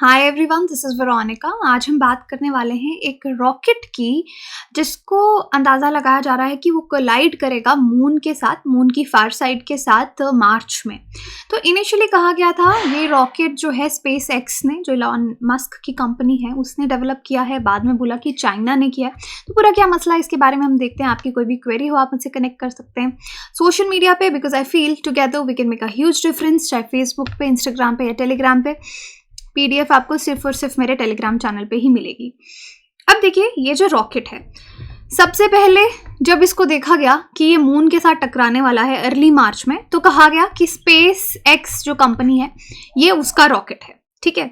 Hi everyone, this is Veronica. आज हम बात करने वाले हैं एक रॉकेट की, जिसको अंदाज़ा लगाया जा रहा है कि वो कोलाइड करेगा मून के साथ, मून की फार साइड के साथ मार्च में। तो इनिशियली कहा गया था ये रॉकेट जो है स्पेस एक्स ने, जो इलॉन मस्क की कंपनी है, उसने डेवलप किया है। बाद में बोला कि चाइना ने किया है। तो पूरा क्या मसला है इसके बारे में हम देखते हैं। आपकी कोई भी क्वेरी हो आप मुझसे कनेक्ट कर सकते हैं सोशल मीडिया पे, because I feel together we can make a huge difference, चाहे फेसबुक पे, इंस्टाग्राम पे या टेलीग्राम पे। पीडीएफ आपको सिर्फ और सिर्फ मेरे टेलीग्राम चैनल पे ही मिलेगी। अब देखिए, ये जो रॉकेट है, सबसे पहले जब इसको देखा गया कि ये मून के साथ टकराने वाला है अर्ली मार्च में, तो कहा गया कि स्पेस एक्स जो कंपनी है ये उसका रॉकेट है। ठीक है,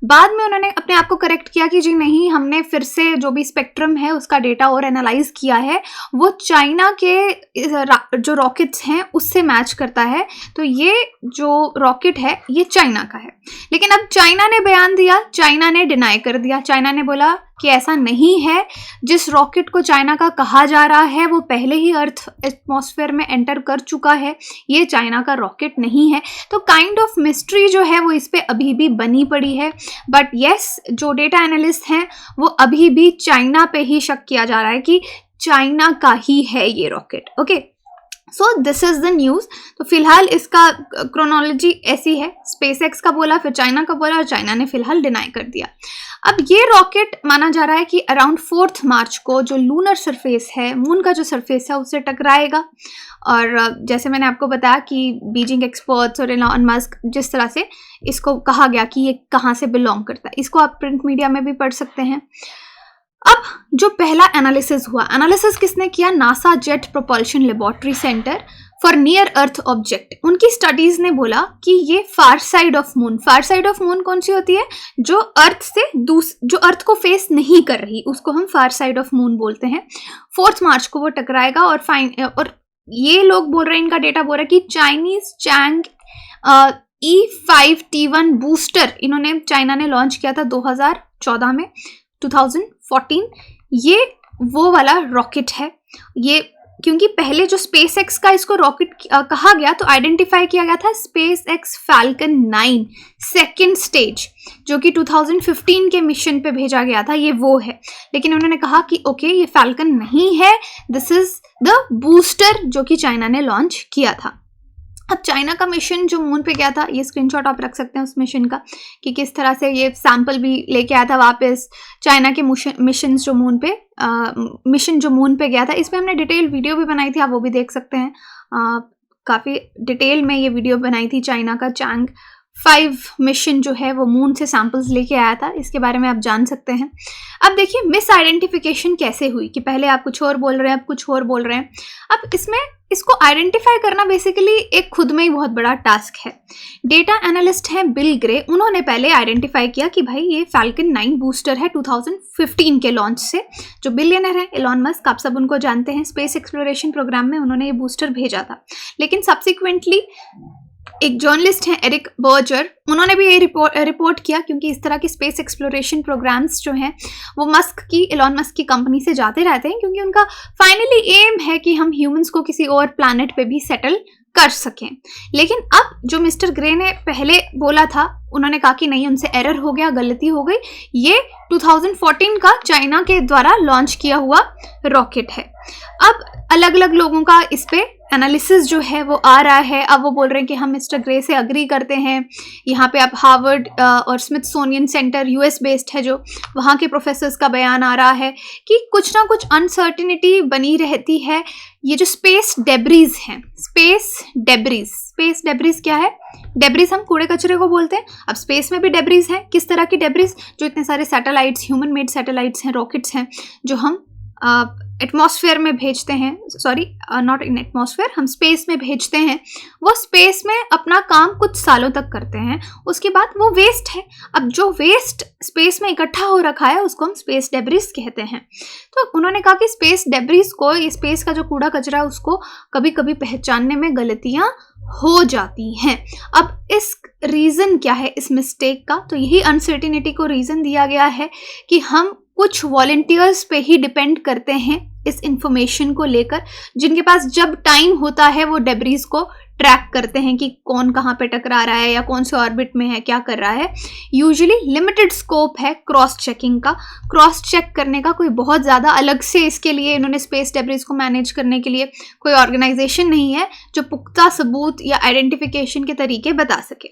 बाद में उन्होंने अपने आप को करेक्ट किया कि जी नहीं, हमने फिर से जो भी स्पेक्ट्रम है उसका डेटा और एनालाइज किया है, वो चाइना के जो रॉकेट्स हैं उससे मैच करता है। तो ये जो रॉकेट है ये चाइना का है। लेकिन अब चाइना ने बयान दिया, चाइना ने डिनाई कर दिया। चाइना ने बोला कि ऐसा नहीं है, जिस रॉकेट को चाइना का कहा जा रहा है वो पहले ही अर्थ एटमॉस्फेयर में एंटर कर चुका है, ये चाइना का रॉकेट नहीं है। तो काइंड ऑफ मिस्ट्री जो है वो इस पे अभी भी बनी पड़ी है। बट येस, जो डेटा एनालिस्ट हैं वो अभी भी चाइना पे ही शक किया जा रहा है कि चाइना का ही है ये rocket. Okay, so this is the news. तो फिलहाल इसका क्रोनोलॉजी ऐसी है, स्पेस एक्स का बोला, फिर चाइना का बोला, और चाइना ने फिलहाल डिनाई कर दिया। अब ये रॉकेट माना जा रहा है कि अराउंड 4 मार्च को जो लूनर सरफेस है, मून का जो सरफेस है, उससे टकराएगा। और जैसे मैंने आपको बताया कि बीजिंग एक्सपर्ट्स और इलॉन मस्क, जिस तरह से इसको कहा गया कि ये कहाँ से बिलोंग करता है, इसको आप प्रिंट मीडिया में भी पढ़ सकते हैं। अब जो पहला एनालिसिस हुआ, एनालिसिस किसने किया? NASA jet propulsion laboratory centre for near earth object. उनकी स्टडीज ने बोला कि ये फार side of moon, far side of moon कौन सी होती है? जो अर्थ से जो अर्थ को फेस नहीं कर रही, उसको हम फार साइड ऑफ मून बोलते हैं। 4 मार्च को वो टकराएगा। और ये लोग बोल रहे हैं, इनका डेटा बोल रहा है कि चाइनीज चैंग E5T1 बूस्टर इन्होंने, चाइना ने लॉन्च किया था 2014 में, 2014। ये वो वाला रॉकेट है। ये क्योंकि पहले जो स्पेस एक्स का इसको रॉकेट कहा गया, तो आइडेंटिफाई किया गया था space x falcon 9 second stage, जो कि 2015 के मिशन पे भेजा गया था, ये वो है। लेकिन उन्होंने कहा कि ओके, ये फैल्कन नहीं है, दिस इज द बूस्टर जो कि चाइना ने लॉन्च किया था। अब चाइना का मिशन जो मून पे गया था, ये स्क्रीनशॉट आप रख सकते हैं उस मिशन का, कि किस तरह से ये सैंपल भी लेके आया था वापस। चाइना के मिशन जो मून पे गया था, इस पर हमने डिटेल वीडियो भी बनाई थी, आप वो भी देख सकते हैं। काफ़ी डिटेल में ये वीडियो बनाई थी। चाइना का चैंग 5 मिशन जो है वो मून से सैंपल्स लेके आया था, इसके बारे में आप जान सकते हैं। अब देखिए मिस आइडेंटिफिकेशन कैसे हुई, कि पहले आप कुछ और बोल रहे हैं, अब कुछ और बोल रहे हैं। अब इसमें इसको आइडेंटिफाई करना बेसिकली एक खुद में ही बहुत बड़ा टास्क है। डेटा एनालिस्ट हैं बिल ग्रे, उन्होंने पहले आइडेंटिफाई किया कि भाई ये फैल्कन 9 बूस्टर है 2015 के लॉन्च से। जो बिलियनर है इलॉन मस्क, आप सब उनको जानते हैं, स्पेस एक्सप्लोरेशन प्रोग्राम में उन्होंने ये बूस्टर भेजा था। लेकिन सब्सिक्वेंटली एक जर्नलिस्ट हैं एरिक बर्जर, उन्होंने भी ये रिपोर्ट किया, क्योंकि इस तरह के स्पेस एक्सप्लोरेशन प्रोग्राम्स जो हैं वो इलॉन मस्क की कंपनी से जाते रहते हैं, क्योंकि उनका फाइनली एम है कि हम ह्यूमंस को किसी और प्लैनेट पे भी सेटल कर सकें। लेकिन अब जो मिस्टर ग्रे ने पहले बोला था, उन्होंने कहा कि नहीं, उनसे एरर हो गया, गलती हो गई, ये 2014 का चाइना के द्वारा लॉन्च किया हुआ रॉकेट है। अब अलग अलग लोगों का इस पे एनालिसिस जो है वो आ रहा है। अब वो बोल रहे हैं कि हम मिस्टर ग्रे से अग्री करते हैं। यहाँ पे आप हार्वर्ड और स्मिथसोनियन सेंटर यूएस बेस्ड है, जो वहाँ के प्रोफेसर्स का बयान आ रहा है कि कुछ ना कुछ अनसर्टिनिटी बनी रहती है। ये जो स्पेस डेब्रीज हैं, स्पेस डेब्रीज क्या है? डेब्रीज हम कूड़े कचरे को बोलते हैं। अब स्पेस में भी डेब्रीज हैं। किस तरह की डेब्रीज? जो इतने सारे सैटेलाइट्स, ह्यूमन मेड सैटेलाइट्स हैं, रॉकेट्स हैं, जो हम एटमॉस्फेयर में भेजते हैं, सॉरी नॉट इन एटमॉस्फेयर, हम स्पेस में भेजते हैं। वो स्पेस में अपना काम कुछ सालों तक करते हैं, उसके बाद वो वेस्ट है। अब जो वेस्ट स्पेस में इकट्ठा हो रखा है उसको हम स्पेस डेब्रिस कहते हैं। तो उन्होंने कहा कि स्पेस डेब्रिस को, ये स्पेस का जो कूड़ा कचरा है, उसको कभी कभी पहचानने में गलतियां हो जाती हैं। अब इस रीज़न क्या है इस मिस्टेक का? तो यही अनसर्टिनिटी को रीज़न दिया गया है कि हम कुछ वॉलंटियर्स पे ही डिपेंड करते हैं इस इंफॉर्मेशन को लेकर, जिनके पास जब टाइम होता है वो डेब्रीज को ट्रैक करते हैं कि कौन कहाँ पे टकरा रहा है या कौन से ऑर्बिट में है, क्या कर रहा है। यूजुअली लिमिटेड स्कोप है क्रॉस चेकिंग का, क्रॉस चेक करने का कोई बहुत ज़्यादा अलग से इसके लिए इन्होंने स्पेस डेब्रिस को मैनेज करने के लिए कोई ऑर्गेनाइजेशन नहीं है जो पुख्ता सबूत या आइडेंटिफिकेशन के तरीके बता सके।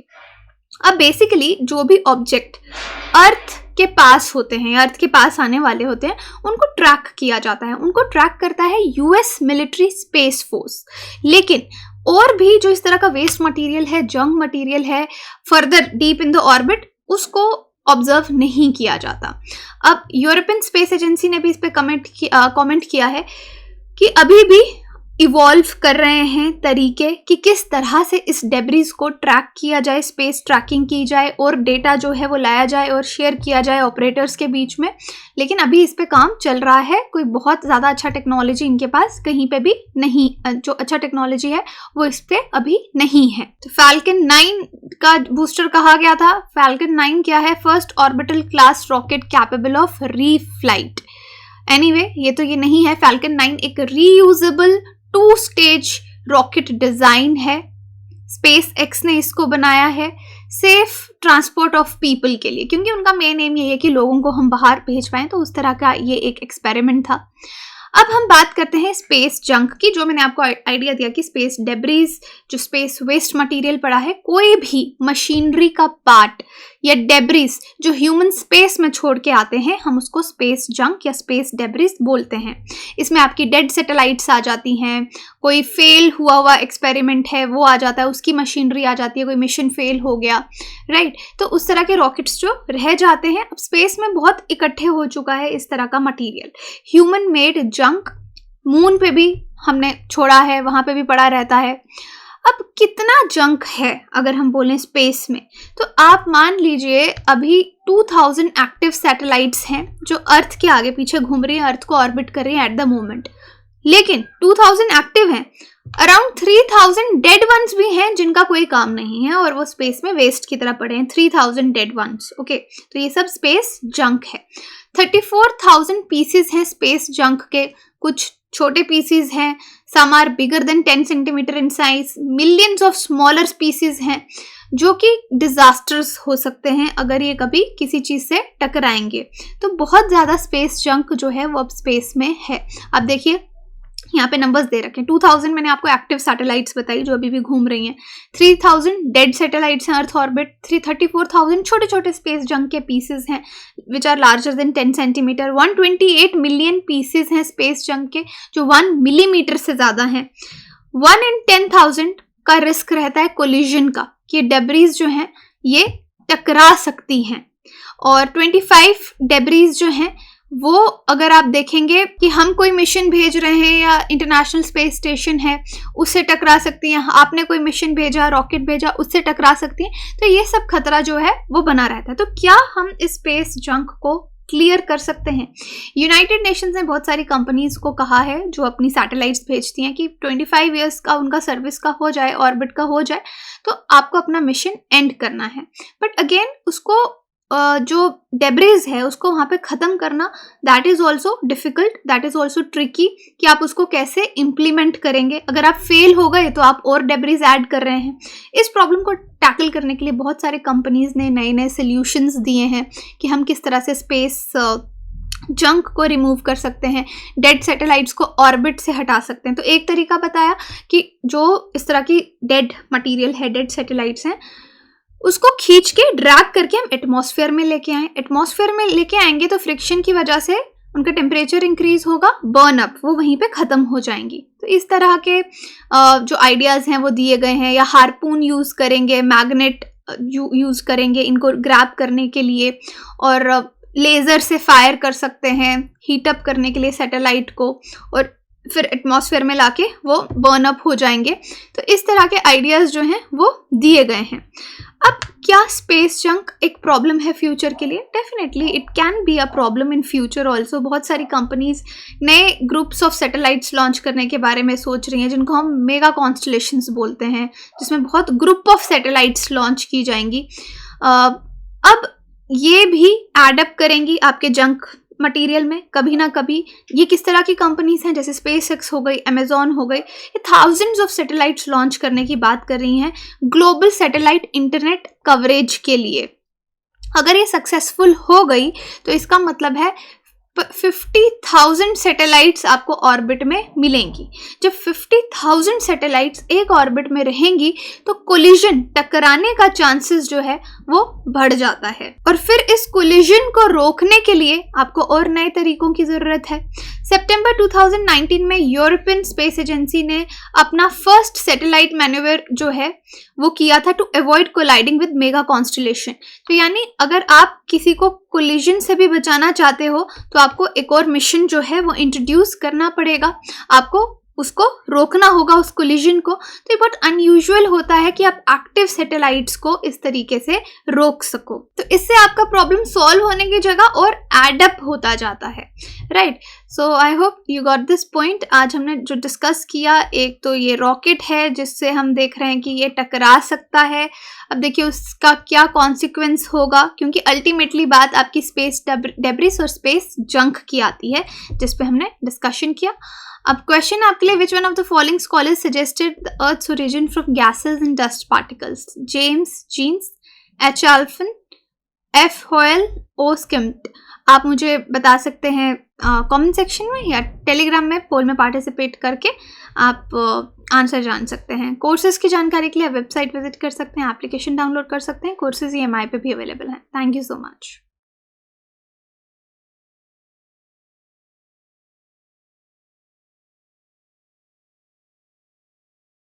अब बेसिकली जो भी ऑब्जेक्ट अर्थ के पास होते हैं, अर्थ के पास आने वाले होते हैं, उनको ट्रैक किया जाता है। उनको ट्रैक करता है यूएस मिलिट्री स्पेस फोर्स। लेकिन और भी जो इस तरह का वेस्ट मटेरियल है, जंक मटेरियल है further deep in the orbit, उसको ऑब्जर्व नहीं किया जाता। अब यूरोपियन स्पेस एजेंसी ने भी इस पे कमेंट किया है कि अभी भी इवॉल्व कर रहे हैं तरीके कि किस तरह से इस डेब्रिस को ट्रैक किया जाए, स्पेस ट्रैकिंग की जाए और डेटा जो है वो लाया जाए और शेयर किया जाए ऑपरेटर्स के बीच में। लेकिन अभी इस पे काम चल रहा है। कोई बहुत ज़्यादा अच्छा टेक्नोलॉजी इनके पास कहीं पे भी नहीं, जो अच्छा टेक्नोलॉजी है वो इस पे अभी नहीं है। तो फैल्कन 9 का बूस्टर कहा गया था। फैल्कन 9 क्या है? First orbital class rocket capable of reflight. Anyway, ये तो ये नहीं है। फैल्कन 9 एक रीयूजेबल 2 स्टेज रॉकेट डिजाइन है। स्पेस एक्स ने इसको बनाया है सेफ ट्रांसपोर्ट ऑफ पीपल के लिए, क्योंकि उनका मेन एम ये है कि लोगों को हम बाहर भेज पाएं। तो उस तरह का ये एक एक्सपेरिमेंट था। अब हम बात करते हैं स्पेस जंक की, जो मैंने आपको आइडिया दिया कि स्पेस डेब्रिस, जो स्पेस वेस्ट मटेरियल पड़ा है, कोई भी मशीनरी का पार्ट या डेब्रिस जो ह्यूमन स्पेस में छोड़ के आते हैं, हम उसको स्पेस जंक या स्पेस डेब्रिस बोलते हैं। इसमें आपकी डेड सैटेलाइट्स आ जाती हैं, कोई फेल हुआ एक्सपेरिमेंट है वो आ जाता है, उसकी मशीनरी आ जाती है, कोई मिशन फेल हो गया, राइट। तो उस तरह के रॉकेट्स जो रह जाते हैं, अब स्पेस में बहुत इकट्ठे हो चुका है इस तरह का material. Human made junk moon पे भी हमने छोड़ा है, वहां पे भी पड़ा रहता है। अब कितना जंक है अगर हम बोलें स्पेस में, तो आप मान लीजिए अभी 2000 एक्टिव सैटेलाइट्स हैं जो अर्थ के आगे पीछे घूम रही हैं, अर्थ को ऑर्बिट कर रही हैं एट द मोमेंट। लेकिन 2000 एक्टिव हैं, अराउंड 3000 डेड वंस भी हैं जिनका कोई काम नहीं है और वो स्पेस में वेस्ट की तरह पड़े हैं। 3000 डेड वंस, ओके। तो ये सब स्पेस जंक है। 34,000 पीसेस हैं स्पेस जंक के। कुछ छोटे पीसीज हैं, some are bigger than 10 centimetre in size. Millions of smaller species हैं जो कि डिजास्टर्स हो सकते हैं अगर ये कभी किसी चीज से टकराएंगे। तो बहुत ज्यादा स्पेस जंक जो है वो अब स्पेस में है। अब देखिए यहाँ पे नंबर्स दे रखे हैं। 2000 मैंने आपको एक्टिव सैटेलाइट्स बताई जो अभी भी घूम रही हैं। 3000 डेड सैटेलाइट्स हैं अर्थ ऑर्बिट। 34,000 छोटे छोटे स्पेस जंक के पीसेस हैं which are larger than 10 centimetre. 128 million pieces हैं स्पेस जंक के जो 1 मिलीमीटर से ज्यादा हैं। 1 in 10,000 का रिस्क रहता है कोलिजन का, कि डेब्रीज जो हैं ये टकरा सकती हैं। और 25 डेब्रीज जो हैं वो अगर आप देखेंगे कि हम कोई मिशन भेज रहे हैं या इंटरनेशनल स्पेस स्टेशन है उससे टकरा सकती हैं, आपने कोई मिशन भेजा, रॉकेट भेजा, उससे टकरा सकती हैं। तो ये सब खतरा जो है वो बना रहता है। तो क्या हम इस स्पेस जंक को क्लियर कर सकते हैं? यूनाइटेड नेशंस ने बहुत सारी कंपनीज को कहा है जो अपनी सैटेलाइट्स भेजती हैं कि 25 ईयर्स का उनका सर्विस का हो जाए, ऑर्बिट का हो जाए, तो आपको अपना मिशन एंड करना है। बट अगेन उसको जो डेब्रिज है उसको वहाँ पे ख़त्म करना, that is also difficult, that is also tricky कि आप उसको कैसे इम्प्लीमेंट करेंगे। अगर आप फेल हो गए तो आप और डेब्रिज ऐड कर रहे हैं। इस प्रॉब्लम को टैकल करने के लिए बहुत सारे कंपनीज़ ने नए नए सोल्यूशंस दिए हैं कि हम किस तरह से स्पेस जंक को रिमूव कर सकते हैं, डेड सैटेलाइट्स को ऑर्बिट से हटा सकते हैं। तो एक तरीका बताया कि जो इस तरह की डेड मटीरियल है, डेड सैटेलाइट्स हैं, उसको खींच के ड्रैग करके हम एटमॉस्फेयर में लेके आए। एटमॉस्फेयर में लेके आएंगे तो फ्रिक्शन की वजह से उनका टेम्परेचर इंक्रीज होगा, बर्न अप, वो वहीं पे ख़त्म हो जाएंगी। तो इस तरह के जो आइडियाज़ हैं वो दिए गए हैं। या हार्पून यूज़ करेंगे, मैग्नेट यूज़ करेंगे इनको ग्रैब करने के लिए, और लेज़र से फायर कर सकते हैं हीट अप करने के लिए सैटेलाइट को, और फिर एटमॉस्फेयर में लाके वो बर्न अप हो जाएंगे। तो इस तरह के आइडियाज़ जो हैं वो दिए गए हैं। अब क्या स्पेस जंक एक प्रॉब्लम है फ्यूचर के लिए? Definitely it can be a problem in future also. बहुत सारी कंपनीज नए ग्रुप्स ऑफ सैटेलाइट्स लॉन्च करने के बारे में सोच रही हैं जिनको हम मेगा कॉन्स्टलेशंस बोलते हैं, जिसमें बहुत ग्रुप ऑफ सैटेलाइट्स लॉन्च की जाएंगी। अब ये भी एडअप करेंगी आपके जंक मटेरियल में कभी ना कभी। ये किस तरह की कंपनीज हैं, जैसे स्पेस एक्स हो गई, अमेजॉन हो गई, ये थाउजेंड्स ऑफ सैटेलाइट्स लॉन्च करने की बात कर रही हैं ग्लोबल सैटेलाइट इंटरनेट कवरेज के लिए। अगर ये सक्सेसफुल हो गई तो इसका मतलब है 50,000 सैटेलाइट्स आपको ऑर्बिट में मिलेंगी। जब 50,000 सैटेलाइट्स एक ऑर्बिट में रहेंगी तो कोलिजन, टकराने का चांसेस जो है वो बढ़ जाता है, और फिर इस कोलिजन को रोकने के लिए आपको और नए तरीकों की ज़रूरत है। सितंबर 2019 में यूरोपियन स्पेस एजेंसी ने अपना फर्स्ट सैटेलाइट मैन्यूवर जो है वो किया था to avoid colliding with mega constellation. तो यानी अगर आप किसी को कोलिजन से भी बचाना चाहते हो तो आपको एक और मिशन जो है वो इंट्रोड्यूस करना पड़ेगा, आपको उसको रोकना होगा, उस कोलिजन को। तो ये बहुत अनयूजुअल होता है कि आप एक्टिव सैटेलाइट्स को इस तरीके से रोक सको। तो इससे आपका प्रॉब्लम सॉल्व होने की जगह और एडअप होता जाता है, right. So I hope you got this point. आज हमने जो डिस्कस किया, एक तो ये रॉकेट है जिससे हम देख रहे हैं कि ये टकरा सकता है। अब देखिए उसका क्या कॉन्सिक्वेंस होगा, क्योंकि अल्टीमेटली बात आपकी स्पेस डेब्रिस और स्पेस जंक की आती है, जिस पे हमने डिस्कशन किया। अब क्वेश्चन आपके लिए, which one of the following scholars suggested the earth's origin from gases and dust particles? James Jeans, H Alfven, F Hoyle, O Schmidt. आप मुझे बता सकते हैं कमेंट सेक्शन में या टेलीग्राम में पोल में पार्टिसिपेट करके आप आंसर जान सकते हैं। कोर्सेज की जानकारी के लिए वेबसाइट विजिट कर सकते हैं, एप्लीकेशन डाउनलोड कर सकते हैं। कोर्सेज EMI पे भी अवेलेबल हैं। Thank you so much.